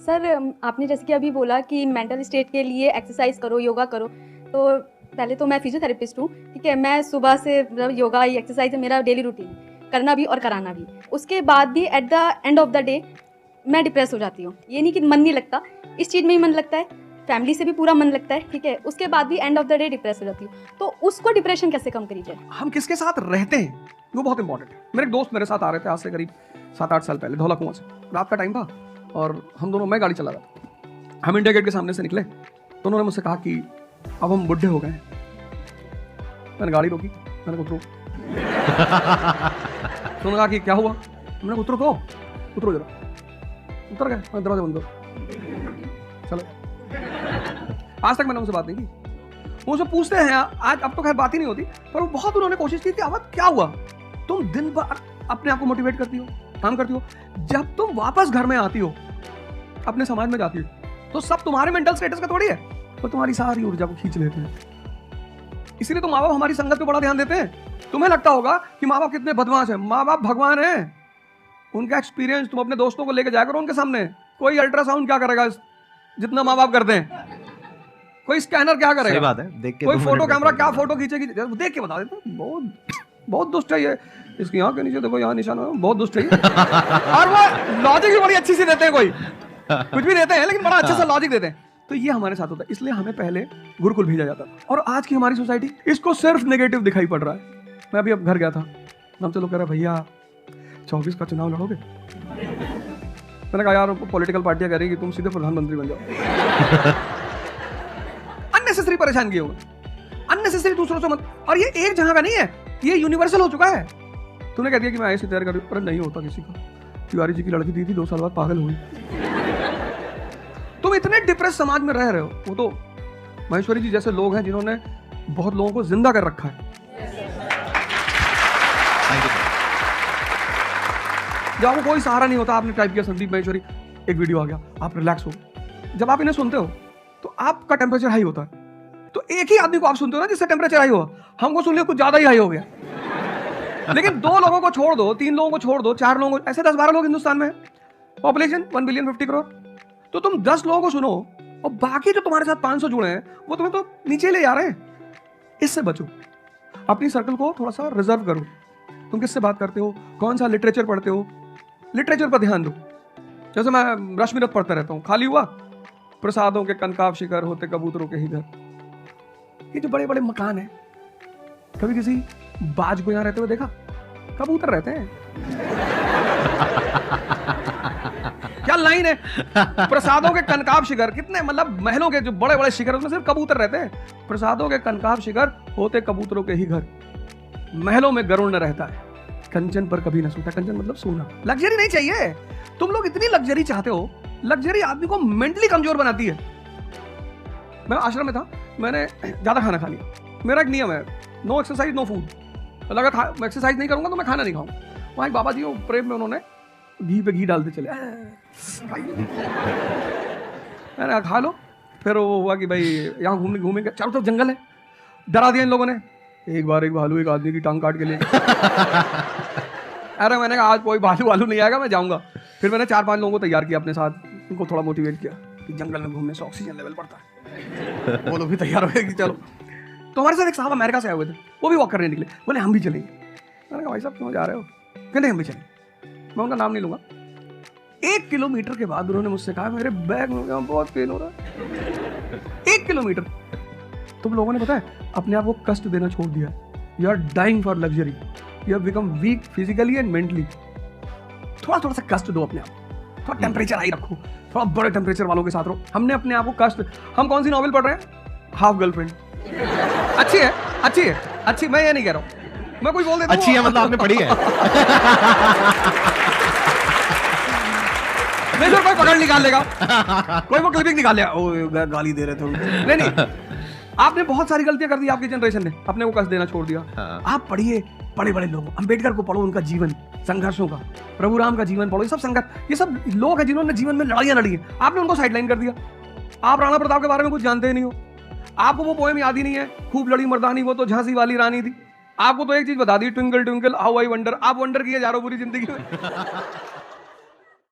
Sir आपने जैसे कि अभी बोला कि मेंटल स्टेट के लिए एक्सरसाइज करो, योगा करो। तो पहले तो मैं फिजियोथेरेपिस्ट हूँ, ठीक है। मैं सुबह से मतलब योगा एक्सरसाइज मेरा डेली रूटीन, करना भी और कराना भी। उसके बाद भी at the end of the day मैं डिप्रेस हो जाती हूँ। ये नहीं कि मन नहीं लगता, इस चीज़ में ही मन लगता है, फैमिली से भी पूरा मन लगता है, ठीक है। उसके बाद भी end of the day depress हो जाती हूँ। तो उसको डिप्रेशन कैसे कम करी जाए? हम किसके साथ रहते हैं वो बहुत इंपॉर्टेंट है। मेरे एक दोस्त मेरे साथ आ रहे थे आज से करीब 7-8 साल पहले, धौला कुआं से। रात का टाइम था और हम दोनों, मैं गाड़ी चला रहा था, हम इंडिया गेट के सामने से निकले तो उन्होंने मुझसे कहा कि अब हम बुढ़े हो गए हैं। मैंने गाड़ी रोकी, मैंने उतरो। तो उन्होंने कहा कि क्या हुआ? मैंने उतरो तो, उतरो जरा। उतर गए, मैं दरवाजा बंद करो, चलो। आज तक मैंने उनसे बात नहीं की। वो मुझसे पूछते हैं आज, अब तो खैर बात ही नहीं होती, पर वो बहुत उन्होंने कोशिश की कि अब क्या हुआ? तुम दिन भर अपने आप को मोटिवेट करती हो, काम करती हो, जब तुम वापस घर में आती हो, अपने समाज में जाती हो, तो सब तुम्हारे मेंटल स्टेटस का थोड़ी है, वो तुम्हारी सारी ऊर्जा को खींच लेते हैं। इसलिए तो माँ बाप हमारी संगत पे बड़ा ध्यान देते हैं। तुम्हें लगता होगा कि माँ बाप कितने बदमाश हैं, माँ बाप भगवान हैं। उनका एक्सपीरियंस तुम अपने दोस्तों को लेकर जाया करो उनके सामने। कोई अल्ट्रासाउंड क्या करेगा जितना माँ बाप करते हैं? कोई स्कैनर क्या करेगा? सही बात है, देख के कोई फोटो कैमरा क्या फोटो खींचेगी? देख के बता देते हैं, बहुत दुष्ट है ये। इसकी यहाँ के नीचे देखो, यहाँ निशान है, बहुत दुष्ट है ये। और वो लॉजिक भी बड़ी अच्छी सी देते हैं, कोई कुछ भी देते हैं लेकिन बड़ा अच्छा सा लॉजिक देते हैं। तो ये हमारे साथ होता है, इसलिए हमें पहले गुरुकुल भेजा जाता था। और आज की हमारी सोसाइटी इसको सिर्फ नेगेटिव दिखाई पड़ रहा है। मैं अभी अब घर गया था, हमसे लोग कह रहे भैया 24 का चुनाव लड़ोगे? मैंने कहा यार पॉलिटिकल पार्टियां कह रही कि तुम सीधे प्रधानमंत्री बन जाओ। अननेसेसरी परेशान किए होगा, अननेसेसरी दूसरों से मत। और ये एक जगह का नहीं है, ये यूनिवर्सल हो चुका है। तूने कह दिया कि मैं ऐसे तैयार कर रही हूँ, पर नहीं होता किसी का। तिवारी जी की लड़की दी थी, 2 साल बाद पागल हुई। तुम इतने डिप्रेस समाज में रह रहे हो। वो तो महेश्वरी जी जैसे लोग हैं जिन्होंने बहुत लोगों को जिंदा कर रखा है। जब आपको कोई सहारा नहीं होता, आपने टाइप किया संदीप महेश्वरी, एक वीडियो आ गया, आप रिलैक्स हो। जब आप इन्हें सुनते हो तो आपका टेम्परेचर हाई होता है। तो एक ही आदमी को आप सुनते हो ना जिससे टेम्परेचर हाई हुआ। हमको सुन लिया कुछ ज्यादा ही हाई हो गया। लेकिन 2 लोगों को छोड़ दो, 3 लोगों को छोड़ दो, 4 लोगों को, ऐसे 10-12 लोग हिंदुस्तान में, पॉपुलेशन 1 बिलियन 50 करोड़। तो तुम 10 लोगों को सुनो और बाकी जो तुम्हारे साथ 500 जुड़े हैं वो तुम्हें तो नीचे ले जा रहे हैं। इससे बचो, अपनी सर्कल को थोड़ा सा रिजर्व करो। तुम किससे बात करते हो, कौन सा लिटरेचर पढ़ते हो, लिटरेचर पर ध्यान दो। जैसे मैं रश्मिरथ पढ़ता रहता हूँ, खाली हुआ प्रसादों के कनकाव शिखर होते कबूतरों के ही घर। ये जो बड़े बड़े मकान है, कभी किसी बाज को यहाँ रहते हुए देखा? कबूतर रहते हैं। क्या लाइन है, प्रसादों के कनकाव शिखर, कितने मतलब महलों के जो बड़े बड़े शिखर, उसमें सिर्फ कबूतर रहते हैं। प्रसादों के कनकाव शिखर होते कबूतरों के ही घर, महलों में गरुड़ न रहता है, कंचन पर कभी न सोता। कंचन मतलब सोना। लग्जरी नहीं चाहिए। तुम लोग इतनी लग्जरी चाहते हो, लग्जरी आदमी को मेंटली कमजोर बनाती है। मैं आश्रम में था, मैंने ज्यादा खाना खा लिया। मेरा एक नियम है, नो एक्सरसाइज नो फूड। अगर एक्सरसाइज नहीं करूंगा तो मैं खाना नहीं खाऊंगा। वहाँ एक बाबा जी, वो प्रेम में उन्होंने घी पे घी डालते चले, मैंने खा लो। फिर वो हुआ कि भाई यहाँ घूमेंगे, चारों तरफ जंगल है, डरा दिया इन लोगों ने। एक बार एक भालू एक आदमी की टांग काट के ले। अरे मैंने कहा आज कोई भालू नहीं आएगा, मैं जाऊंगा। फिर मैंने 4-5 लोगों को तैयार किया अपने साथ, उनको थोड़ा मोटिवेट किया कि जंगल में घूमने से ऑक्सीजन लेवल बढ़ता है। वो लोग भी तैयार हो गए कि चलो। तो हमारे साथ एक साहब अमेरिका से आए हुए थे, वो भी वॉक करने निकले, बोले हम भी चलेंगे। मैंने कहा भाई साहब क्यों जा रहे हो? कहते हम भी चलेंगे। मैं उनका नाम नहीं लूंगा। 1 किलोमीटर के बाद उन्होंने मुझसे कहा मेरे बैग में बहुत पेन हो रहा है। 1 किलोमीटर। तुम लोगों ने पता है अपने आप को कष्ट देना छोड़ दिया। You are dying for luxury, you have become weak physically and mentally. थोड़ा सा कष्ट दो अपने आप, थोड़ा टेम्परेचर हाई रखो, थोड़ा बड़े टेम्परेचर वालों के साथ रहो। हमने अपने आप को कष्ट, हम कौन सी नॉवेल पढ़ रहे हैं? Half girlfriend. अच्छी है, अच्छी है, अच्छी, मैं ये नहीं कह रहा हूँ, मैं कुछ बोल देता हूँ। अच्छी है मतलब आपने पढ़ी है? नहीं सर, कोई पकड़ निकाल लेगा, कोई वो क्लिपिंग निकाल लेगा, ओ गाली दे रहे थे। नहीं, आपने बहुत सारी गलतियां कर दी, आपकी जनरेशन ने अपने को कष्ट देना छोड़ दिया। आप पढ़िए बड़े बड़े लोग, अंबेडकर को पढ़ो, उनका जीवन संघर्षों का, प्रभु राम का जीवन पढ़ो। ये सब संघर्ष, ये सब लोग हैं जिन्होंने जीवन में लड़ाइयां लड़ी है। आपने उनको साइडलाइन कर दिया। आप राणा प्रताप के बारे में कुछ जानते ही नहीं हो, आपको वो पोएम याद ही नहीं है, खूब लड़ी मर्दानी वो तो झांसी वाली रानी थी। आपको तो एक चीज बता दी, twinkle twinkle how I wonder. आप वंडर किए जा रहे हो पूरी जिंदगी में।